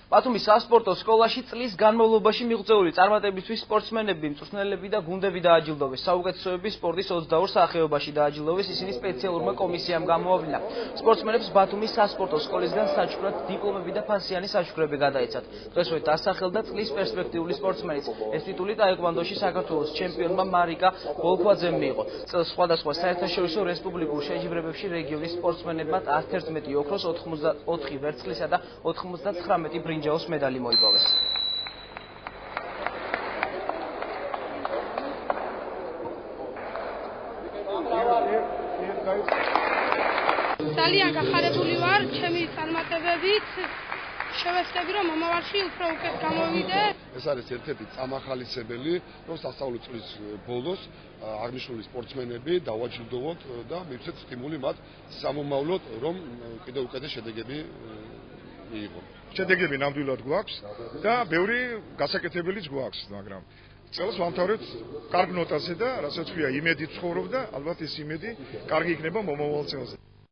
ბათუმის სასპორტო სკოლაში წლის განმავლობაში მიღწეული წარმატებისთვის სპორტსმენები, მწვრთნელები და გუნდები დააჯილდოვეს. საუკეთესოების სპორტის 22 სახეობაში დააჯილდოვეს, ისინი სპეციალურმა კომისიამ გამოავლინა. სპორტსმენებს ბათუმის სასპორტო სკოლისგან საჩუქრად დიპლომები და ფასიანი საჩუქრები გადაეცათ. დღესვე დასახელდა წლის პერსპექტიული სპორტსმენიც. ეს ტიტული ტაეკვანდოში საქართველოს ჩემპიონმა მარიკა ბოლქვაძემ მიიღო. წელს სხვადასხვა საერთაშორისო რესპუბლიკურ შეჯიბრებებში რეგიონის სპორტსმენებმა 11 ოქროს, 84 ვერცხლისა და 99 ბრინჯაოს მედალი მოიპოვეს. ძალიან გახარებული ვარ ჩემი წარმატებებით. შევეცდები რომ მომავალში უფრო უკეთ გამოვიდე. ეს არის ერთ-ერთი წამახალისებელი, რომ სასწავლო წლის ბოლოს აღნიშნული სპორტსმენები დავაჯილდოვოთ და მივცეთ სტიმული მათ სამომავლოდ, რომ კიდევ უკეთეს შედეგები მიიღონ. შედეგები ნამდვილად გვაქვს და ბევრი გასაკეთებელიც გვაქვს, მაგრამ წელს ვამთავრებთ კარგ ნოტაზე და რასაც ქვია იმედი ცხოვრობ და ალბათ ეს იმედი კარგი იქნება მომავალ წელზე.